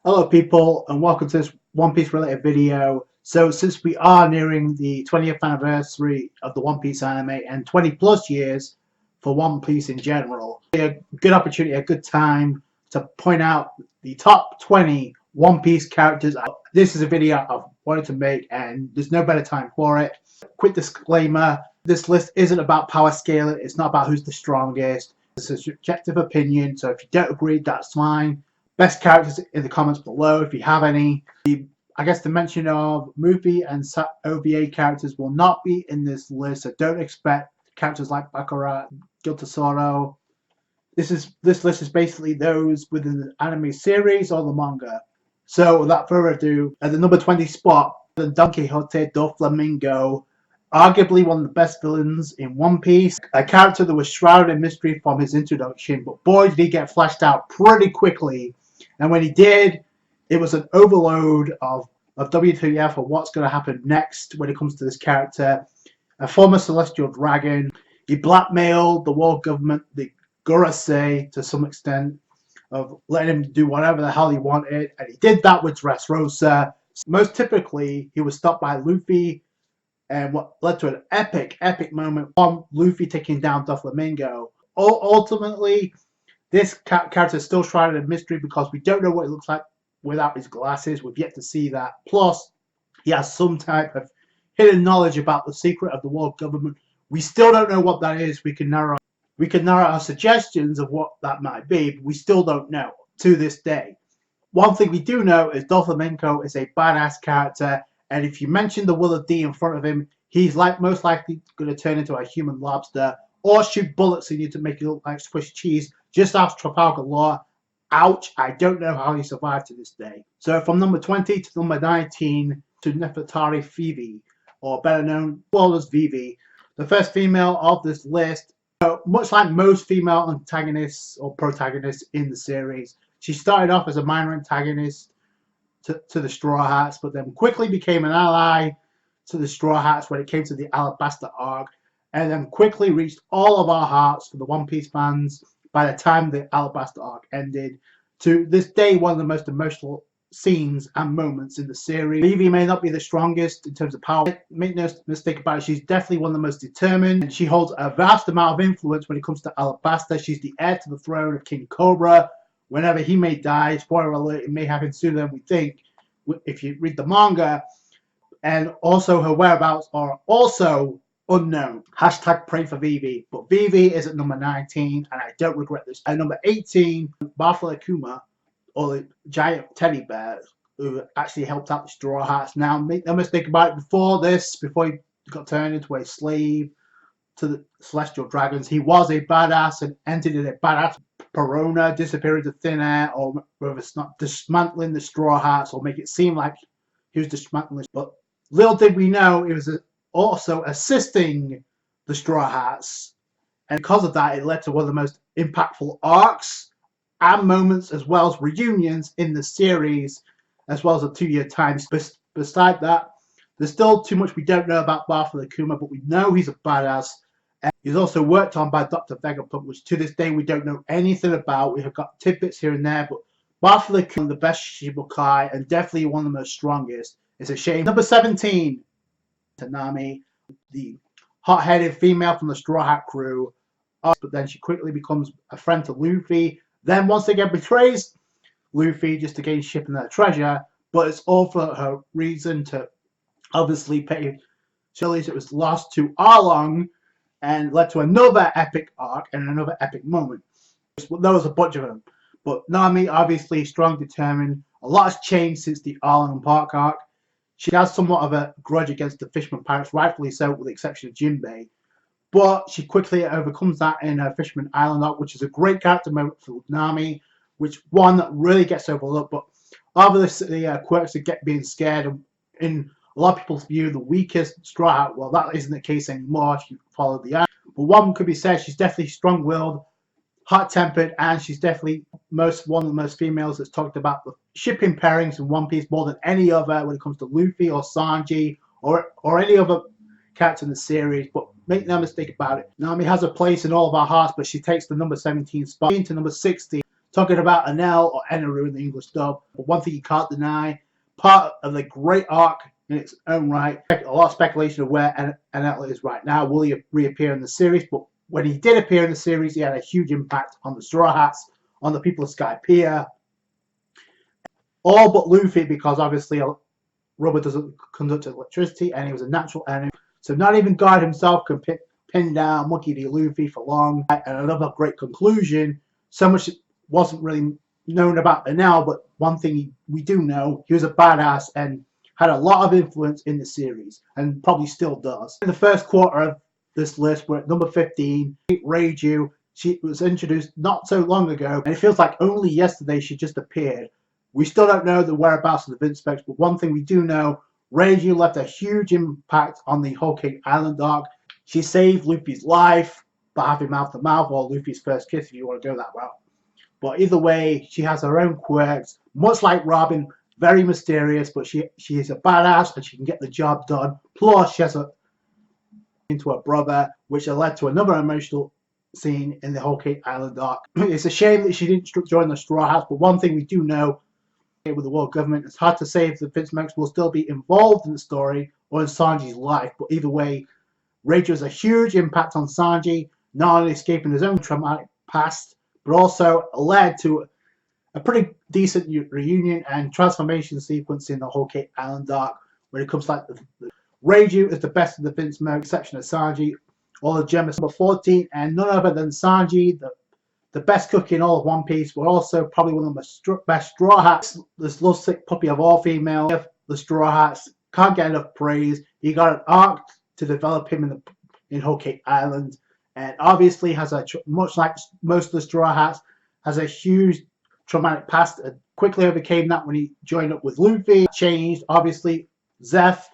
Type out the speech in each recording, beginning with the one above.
Hello people and welcome to this One Piece related video. So since we are nearing the 20th anniversary of the One Piece anime and 20 plus years for One Piece in general, a good opportunity, a good time to point out the top 20 One Piece characters. This is a video I've wanted to make and there's no better time for it. Quick disclaimer, this list isn't about power scaling, it's not about who's the strongest. It's a subjective opinion, so if you don't agree, that's fine. Best characters in the comments below if you have any. I guess the mention of movie and OVA characters will not be in this list, so don't expect characters like Baccarat, Gil Tesoro. This list is basically those within the anime series or the manga. So without further ado, at the number 20 spot, the Don Quixote do Flamingo, arguably one of the best villains in One Piece. A character that was shrouded in mystery from his introduction, but boy did he get fleshed out pretty quickly. And when he did, it was an overload of WTF or what's going to happen next when it comes to this character. A former celestial dragon, he blackmailed the world government, the Gorosei, to some extent, of letting him do whatever the hell he wanted. And he did that with Dressrosa. Most typically, he was stopped by Luffy, and what led to an epic moment from Luffy taking down Doflamingo. Ultimately, this character is still shrouded in mystery because we don't know what it looks like without his glasses. We've yet to see that. Plus, he has some type of hidden knowledge about the secret of the world government. We still don't know what that is. We can narrow our suggestions of what that might be, but we still don't know to this day. One thing we do know is Doflamingo is a badass character, and if you mention the Will of D in front of him, he's most likely going to turn into a human lobster or shoot bullets in you to make it look like Swiss cheese. Just ask Trafalgar Law. Ouch, I don't know how he survived to this day. So from number 20 to number 19 to Nefertari Vivi, or better known as Vivi, the first female of this list. Much like most female antagonists or protagonists in the series, she started off as a minor antagonist to the Straw Hats, but then quickly became an ally to the Straw Hats when it came to the Alabasta arc, and then quickly reached all of our hearts for the One Piece fans by the time the Alabasta arc ended. To this day, one of the most emotional scenes and moments in the series. Vivi may not be the strongest in terms of power. Make no mistake about it, she's definitely one of the most determined, and she holds a vast amount of influence when it comes to Alabasta. She's the heir to the throne of King Cobra. Whenever he may die, spoiler alert, it may happen sooner than we think if you read the manga. And also her whereabouts are also unknown. Hashtag pray for Vivi. But Vivi is at number 19, and I don't regret this. At number 18, Bartholomew Kuma, or the giant teddy bear, who actually helped out the Straw Hats. Now, make no mistake about it, before he got turned into a slave to the Celestial Dragons, he was a badass and entered in a badass persona, disappearing to thin air, or whether it's not dismantling the Straw Hats or make it seem like he was dismantling. But little did we know, it was also assisting the Straw Hats, and because of that, it led to one of the most impactful arcs and moments, as well as reunions in the series, as well as a 2-year time. Beside that, there's still too much we don't know about Bartholomew Kuma, but we know he's a badass. And he's also worked on by Dr. Vegapunk, which to this day we don't know anything about. We have got tidbits here and there, but Bartholomew Kuma, the best Shichibukai, and definitely one of the most strongest. It's a shame. Number 17, Tanami, the hot-headed female from the Straw Hat crew, but then she quickly becomes a friend to Luffy. Then once again betrays Luffy just to gain shipping their treasure, but it's all for her reason to obviously pay Shirley's. It was lost to Arlong and led to another epic arc and another epic moment. There was a bunch of them, but Nami obviously strong, determined. A lot has changed since the Arlong Park arc. She has somewhat of a grudge against the Fisherman Pirates, rightfully so, with the exception of Jinbei. But she quickly overcomes that in her Fisherman Island arc, which is a great character moment for Nami, which one that really gets overlooked. But obviously, quirks of being scared, and in a lot of people's view, the weakest Straw Hat. Well, that isn't the case anymore if you follow the art. But one could be said, she's definitely strong-willed, hot-tempered, and she's definitely one of the most females that's talked about the shipping pairings in One Piece more than any other when it comes to Luffy or Sanji or any other character in the series. But make no mistake about it, Nami has a place in all of our hearts, but she takes the number 17 spot to number 16 talking about Enel or Eneru in the English dub. But one thing you can't deny, part of the great arc in its own right. A lot of speculation of where Enel is right now. Will he reappear in the series? But when he did appear in the series, he had a huge impact on the Straw Hats, on the people of Skypiea. All but Luffy, because obviously rubber doesn't conduct electricity, and he was a natural enemy. So not even God himself can pin down Monkey D. Luffy for long. And another great conclusion, so much wasn't really known about Enel, but one thing we do know, he was a badass and had a lot of influence in the series, and probably still does. In the first quarter of this list, we're at number 15, Reiju. She was introduced not so long ago, and it feels like only yesterday she just appeared. We still don't know the whereabouts of the Vince Specs, but one thing we do know, Reiju left a huge impact on the Whole Cake Island arc. She saved Luffy's life by having mouth-to-mouth, or Luffy's first kiss if you want to go that route. But either way, she has her own quirks, much like Robin, very mysterious, but she is a badass and she can get the job done. Plus, she has into her brother, which led to another emotional scene in the Whole Cake Island arc. It's a shame that she didn't join the Straw Hats, but one thing we do know, with the world government, it's hard to say if the Vince Max will still be involved in the story or in Sanji's life. But either way, Reiju has a huge impact on Sanji, not only escaping his own traumatic past, but also led to a pretty decent reunion and transformation sequence in the Whole Cake Island arc, when it comes to Reiju is the best of the Vince Mo, exception of Sanji. All the gems number 14, and none other than Sanji, the best cook in all of One Piece, but also probably one of the best Straw Hats. This lovesick puppy of all female, the Straw Hats, can't get enough praise. He got an arc to develop him in Whole Cake Island, and obviously has much like most of the Straw Hats, has a huge traumatic past. And quickly overcame that when he joined up with Luffy. Changed, obviously. Zeph,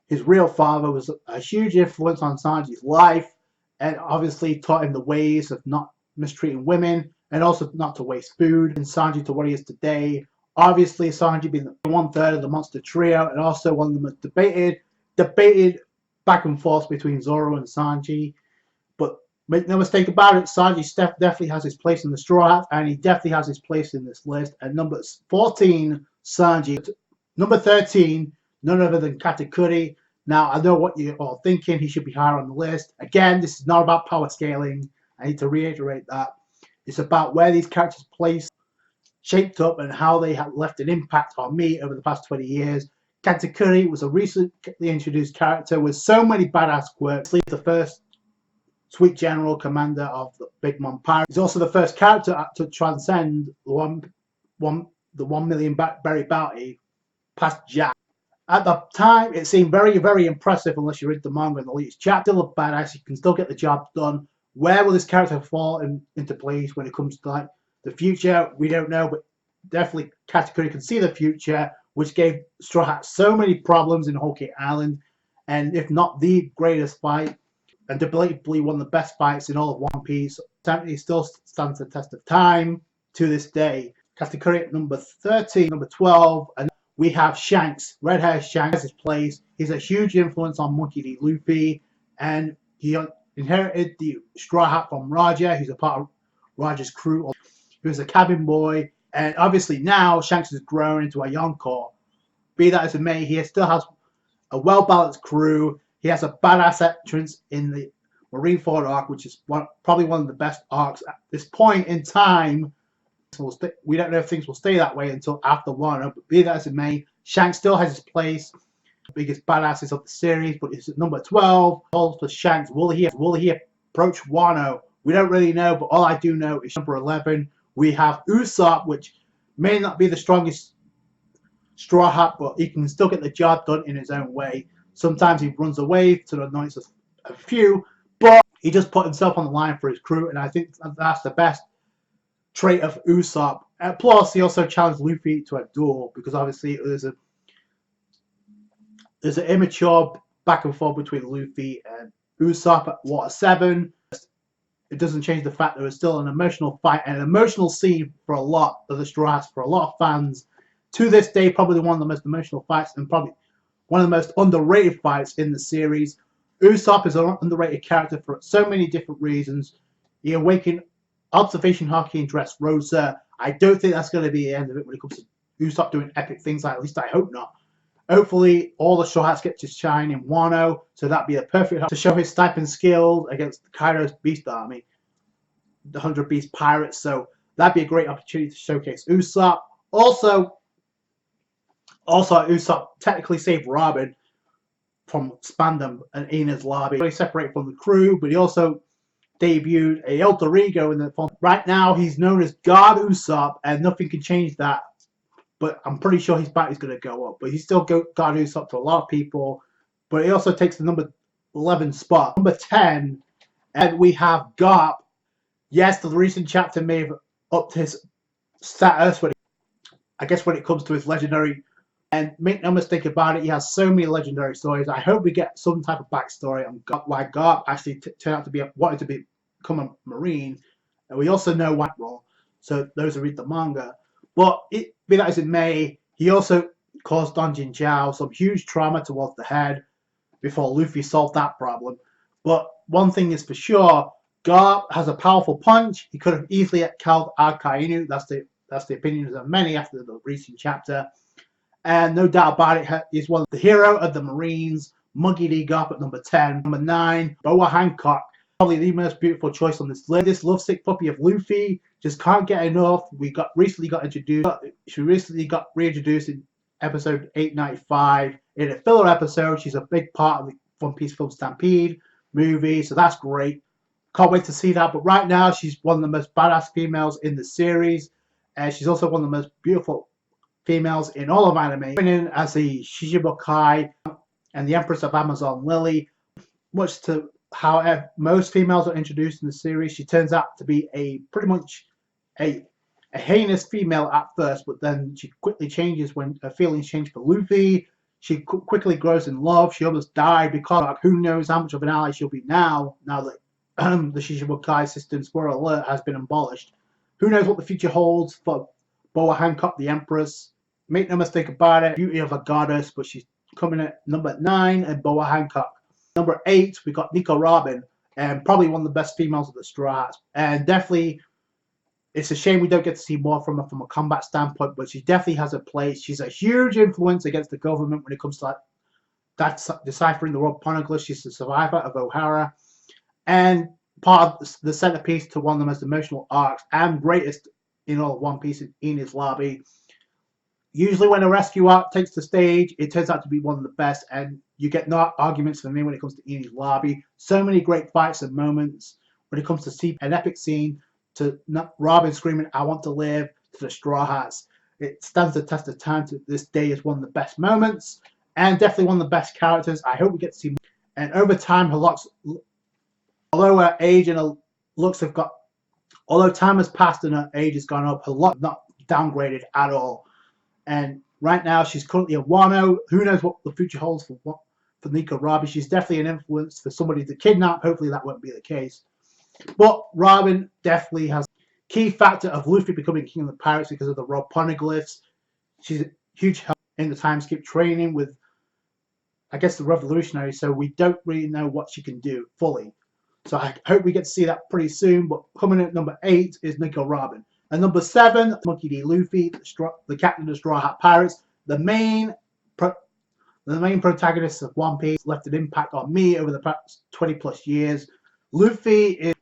his real father, was a huge influence on Sanji's life, and obviously taught him the ways of not mistreating women, and also not to waste food, and Sanji to what he is today. Obviously, Sanji being one-third of the monster trio, and also one of the most debated back and forth between Zoro and Sanji. But make no mistake about it, Sanji definitely has his place in the Straw Hats, and he definitely has his place in this list. And number 14, Sanji. Number 13, none other than Katakuri. Now, I know what you're all thinking, he should be higher on the list. Again, this is not about power scaling. I need to reiterate that. It's about where these characters placed, shaped up, and how they have left an impact on me over the past 20 years. Katakuri was a recently introduced character with so many badass quirks. He's the first Sweet General Commander of the Big Mom Pirate. He's also the first character to transcend the 1 million berry bounty past Jack. At the time, it seemed very, very impressive unless you read the manga and the latest chapter. Still a badass, you can still get the job done. Where will this character fall into place when it comes to the future? We don't know, but definitely Katakuri can see the future, which gave Straw Hats so many problems in Whole Cake Island, and if not the greatest fight, and debatably one of the best fights in all of One Piece. It still stands the test of time to this day. Katakuri at number 13, number 12, and we have Shanks. Red-haired Shanks has his place. He's a huge influence on Monkey D. Luffy, and he inherited the Straw Hat from Roger. He's a part of Roger's crew. He was a cabin boy, and obviously now Shanks has grown into a Yonko. Be that as it may, he still has a well-balanced crew. He has a badass entrance in the Marineford arc, which is probably one of the best arcs at this point in time. We don't know if things will stay that way until after Wano, but be that as it may, Shanks still has his place. The biggest badasses of the series, but it's at number 12. Calls for Shanks. Will he approach Wano? We don't really know, but all I do know is number 11. We have Usopp, which may not be the strongest Straw Hat, but he can still get the job done in his own way. Sometimes he runs away to the annoyance of a few, but he just put himself on the line for his crew, and I think that's the best trait of Usopp. Plus, he also challenged Luffy to a duel, because obviously there's an immature back and forth between Luffy and Usopp at Water 7. It doesn't change the fact there was still an emotional fight and an emotional scene for a lot of the Straw Hats, for a lot of fans. To this day, probably one of the most emotional fights and probably one of the most underrated fights in the series. Usopp is an underrated character for so many different reasons. He awakened observation haki and Dressrosa. I don't think that's going to be the end of it when it comes to Usopp doing epic things like that. At least I hope not. Hopefully, all the Straw Hats get to shine in Wano, so that'd be a perfect to show his sniping skills against Kaido's Beast Army, the 100 Beast Pirates. So that'd be a great opportunity to showcase Usopp. Also, Usopp technically saved Robin from Spandam and Ina's lobby. He separated from the crew, but he also debuted a alter ego in the form. Right now, he's known as God Usopp, and nothing can change that. But I'm pretty sure his bounty's going to go up. But he's still God Usopp to a lot of people. But he also takes the number 11 spot. Number 10, and we have Garp. Yes, the recent chapter may have upped his status when it comes to his legendary. And make no mistake about it, he has so many legendary stories. I hope we get some type of backstory on why Garp actually turned out to be wanted to become a Marine. And we also know White Roll. So those who read the manga. But be that as it may, he also caused Don Jin Zhao some huge trauma towards the head before Luffy solved that problem. But one thing is for sure, Garp has a powerful punch. He could have easily killed Akainu. That's the opinions of many after the recent chapter. And no doubt about it, he's one of the hero of the Marines. Monkey D. Garp at number 10. Number 9, Boa Hancock. Probably the most beautiful choice on this list. This lovesick puppy of Luffy just can't get enough. She recently got reintroduced in episode 895 in a filler episode. She's a big part of the One Piece Film Stampede movie, so that's great. Can't wait to see that. But right now, she's one of the most badass females in the series, and she's also one of the most beautiful females in all of anime. Coming in as the Shichibukai and the Empress of Amazon Lily, much to how most females are introduced in the series, she turns out to be pretty much a heinous female at first, but then she quickly changes when her feelings change for Luffy. She quickly grows in love. She almost died because who knows how much of an ally she'll be now that the Shichibukai system, spoiler alert, has been abolished. Who knows what the future holds for Boa Hancock, the Empress. Make no mistake about it, beauty of a goddess, but she's coming at number 9 and Boa Hancock. Number 8, we got Nico Robin, and probably one of the best females of the Straw Hats. And definitely, it's a shame we don't get to see more from her from a combat standpoint, but she definitely has a place. She's a huge influence against the government when it comes to that deciphering the world poneglyphs. She's the survivor of O'Hara, and part of the centerpiece to one of the most emotional arcs and greatest in all of One Piece in Enies Lobby. Usually when a rescue arc takes the stage, it turns out to be one of the best, and you get no arguments from me when it comes to Enies Lobby. So many great fights and moments when it comes to an epic scene, to Robin screaming, "I want to live," to the Straw Hats. It stands the test of time to this day as one of the best moments, and definitely one of the best characters. I hope we get to see more. And over time, her looks, although her age and her looks have got, although time has passed and her age has gone up, her look not downgraded at all. And right now, she's currently a Wano. Who knows what the future holds for Nico Robin? She's definitely an influence for somebody to kidnap. Hopefully, that won't be the case. But Robin definitely has a key factor of Luffy becoming king of the pirates because of the world poneglyphs. She's a huge help in the time skip training with, I guess, the revolutionaries. So we don't really know what she can do fully. So I hope we get to see that pretty soon. But coming in at number 8 is Nico Robin. And number 7, Monkey D. Luffy, the captain of the Straw Hat Pirates, the main protagonist of One Piece, left an impact on me over the past 20 plus years. Luffy is,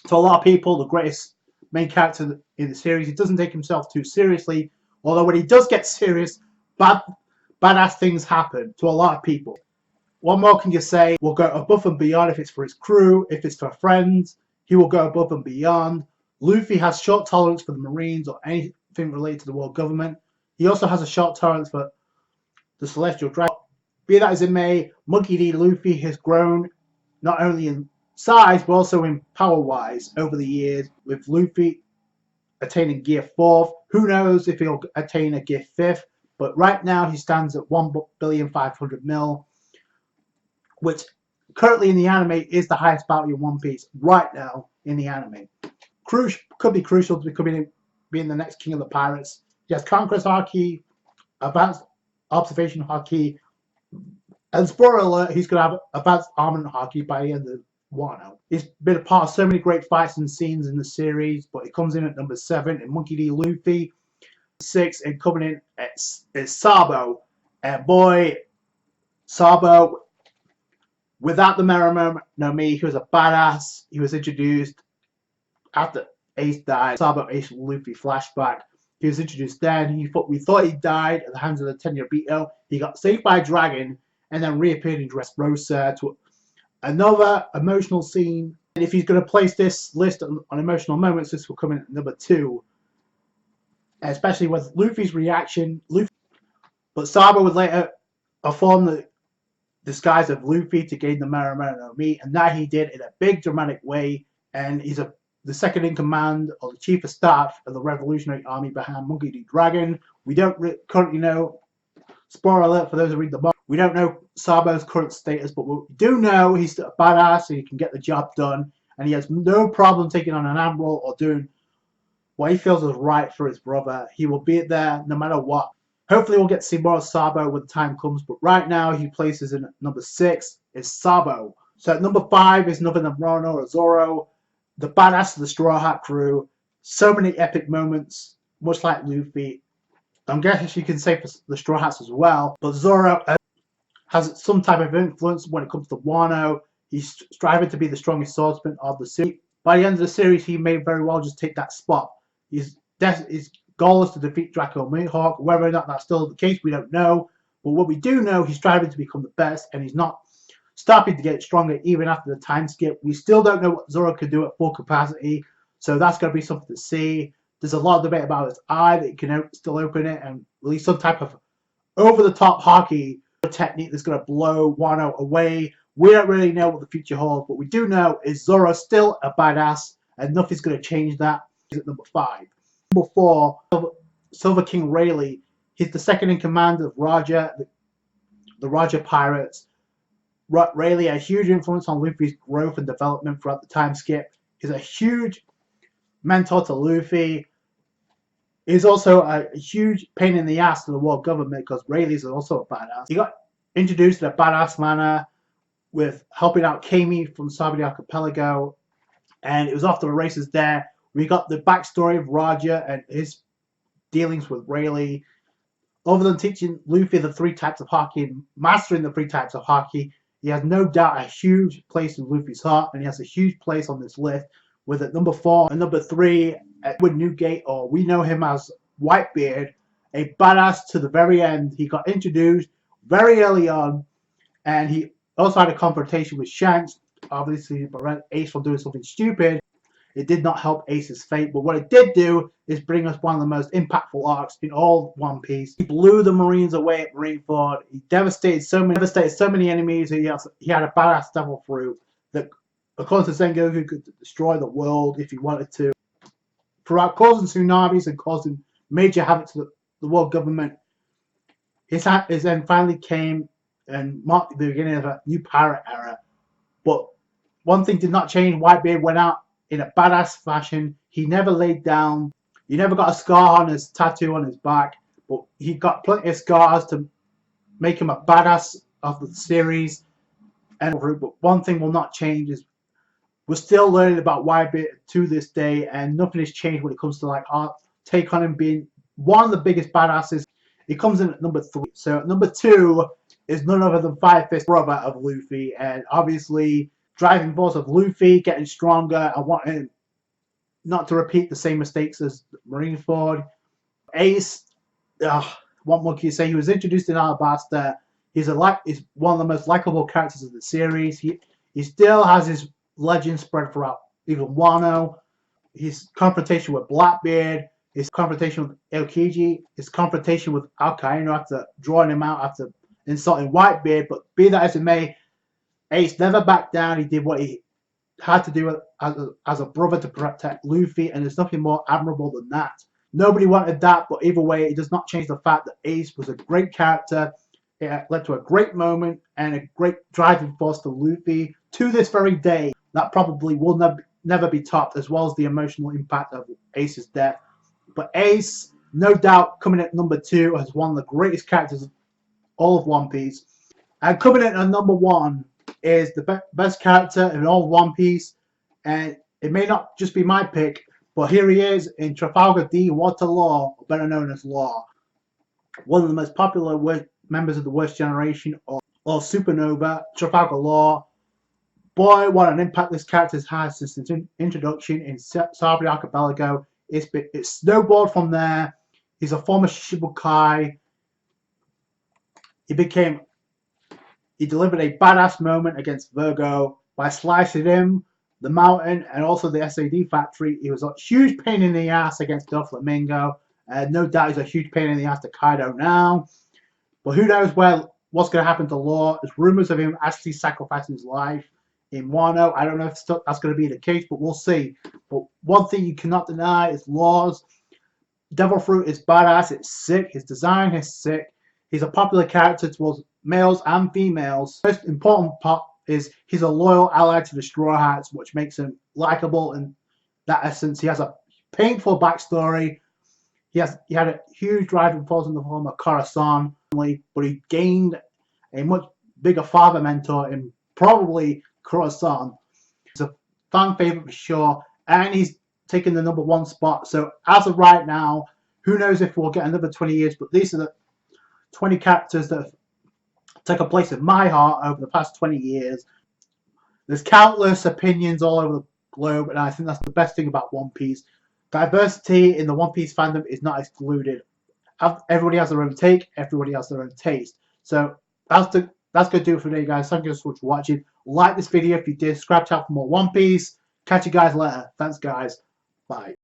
to a lot of people, the greatest main character in the series. He doesn't take himself too seriously, although when he does get serious, badass things happen to a lot of people. What more can you say? Will go above and beyond if it's for his crew, if it's for friends. He will go above and beyond. Luffy has short tolerance for the Marines or anything related to the world government. He also has a short tolerance for the Celestial Dragon. Be that as it may, Monkey D. Luffy has grown not only in size but also in power-wise over the years, with Luffy attaining Gear 4th. Who knows if he'll attain a Gear 5th, but right now he stands at 1,500,000,000, which currently in the anime is the highest bounty in One Piece right now in the anime. Could be crucial to being the next king of the pirates. He has Conquest Haki, Advanced Observation Haki, and spoiler alert, he's going to have Advanced Armament Haki by the end of Wano. He's been a part of so many great fights and scenes in the series, but he comes in at number 7 in Monkey D. Luffy. 6 and coming in is Sabo. And boy, Sabo, without the Merima no Mi, he was a badass. He was introduced after Ace died. Sabo Ace Luffy flashback. He was introduced then. We thought he died at the hands of the Tenryubito. He got saved by a dragon and then reappeared in Dressrosa to another emotional scene. And if he's going to place this list on emotional moments, this will come in at number 2. Especially with Luffy's reaction. But Sabo would later form the disguise of Luffy to gain the Merima no Mi, and that he did in a big dramatic way. And he's the second in command or the chief of staff of the revolutionary army behind Monkey D. Dragon. We don't currently know, spoiler alert for those who read the book, we don't know Sabo's current status, but we do know he's a badass, so he can get the job done, and he has no problem taking on an admiral or doing what he feels is right for his brother. He will be there no matter what. Hopefully we'll get to see more of Sabo when the time comes, but right now he places in at number 6 is Sabo. So at number 5 is nothing than Wano or Zoro, the badass of the Straw Hat crew. So many epic moments, much like Luffy. I guess you can say for the Straw Hats as well, but Zoro has some type of influence when it comes to Wano. He's striving to be the strongest swordsman of the series. By the end of the series, he may very well just take that spot. His goal is to defeat Draco Mihawk. Whether or not that's still the case, we don't know. But what we do know, he's striving to become the best, and he's not stopping to get stronger even after the time skip. We still don't know what Zoro can do at full capacity, so that's going to be something to see. There's a lot of debate about his eye, that he can still open it and release some type of over-the-top hockey technique that's going to blow Wano away. We don't really know what the future holds. What we do know is Zoro's still a badass, and nothing's going to change that. He's at number 5. Number 4, Silver King Rayleigh. He's the second in command of Roger, the Roger Pirates. Rayleigh had a huge influence on Luffy's growth and development throughout the time skip. He's a huge mentor to Luffy. He's also a huge pain in the ass to the world government because Rayleigh's also a badass. He got introduced in a badass manner with helping out Kami from Sabri Archipelago, and it was after the races there we got the backstory of Roger and his dealings with Rayleigh. Other than teaching Luffy the 3 types of hockey and mastering the 3 types of hockey, he has no doubt a huge place in Luffy's heart, and he has a huge place on this list. With at number 4 and number 3, Edward Newgate, or we know him as Whitebeard, a badass to the very end. He got introduced very early on, and he also had a confrontation with Shanks, obviously to prevent Ace from doing something stupid. It did not help Ace's fate, but what it did do is bring us one of the most impactful arcs in all One Piece. He blew the Marines away at Marineford. He devastated so many enemies. He had a badass devil fruit that, according to Sengoku, could destroy the world if he wanted to. Throughout causing tsunamis and causing major havoc to the world government, his end finally came and marked the beginning of a new pirate era. But one thing did not change. Whitebeard went out in a badass fashion. He never laid down. He never got a scar on his tattoo on his back, but he got plenty of scars to make him a badass of the series. But one thing will not change is we're still learning about Whitebeard to this day, and nothing has changed when it comes to like our take on him being one of the biggest badasses. He comes in at number 3. So at number 2 is none other than Fire Fist, brother of Luffy, and obviously driving force of Luffy, getting stronger and wanting not to repeat the same mistakes as Marineford. Ace, what more can you say? He was introduced in Alabasta. He's one of the most likable characters of the series. He still has his legend spread throughout even Wano. His confrontation with Blackbeard, his confrontation with Aokiji, his confrontation with Akainu after drawing him out after insulting Whitebeard. But be that as it may, Ace never backed down. He did what he had to do as a brother to protect Luffy, and there's nothing more admirable than that. Nobody wanted that, but either way, it does not change the fact that Ace was a great character. It led to a great moment and a great driving force to Luffy to this very day. That probably will never be topped, as well as the emotional impact of Ace's death. But Ace, no doubt, coming at number 2 as one of the greatest characters of all of One Piece. And coming in at number 1 is the best character in all One Piece, and it may not just be my pick, but here he is in Trafalgar D. Water Law, better known as Law, one of the most popular members of the Worst Generation, or Supernova. Trafalgar Law, boy, what an impact this character has had since its introduction in Sabre Archipelago. It's snowballed from there. He's a former Shichibukai. He delivered a badass moment against Virgo by slicing him, the mountain, and also the SAD factory. He was a huge pain in the ass against Doflamingo. No doubt he's a huge pain in the ass to Kaido now. But who knows what's going to happen to Law. There's rumors of him actually sacrificing his life in Wano. I don't know if that's going to be the case, but we'll see. But one thing you cannot deny is Law's Devil Fruit is badass. It's sick. His design is sick. He's a popular character towards males and females. The most important part is he's a loyal ally to the Strawhats, which makes him likable in that essence. He has a painful backstory. He had a huge driving force in the form of Corazon, but he gained a much bigger father mentor in probably Corazon. He's a fan favorite for sure, and he's taken the #1 spot. So as of right now, who knows if we'll get another 20 years, but these are the 20 characters that have taken place in my heart over the past 20 years. There's countless opinions all over the globe, and I think that's the best thing about One Piece. Diversity in the One Piece fandom is not excluded. Everybody has their own take, everybody has their own taste. So that's going to do it for today, guys. Thank you so much for watching. Like this video if you did. Subscribe to for more One Piece. Catch you guys later. Thanks, guys. Bye.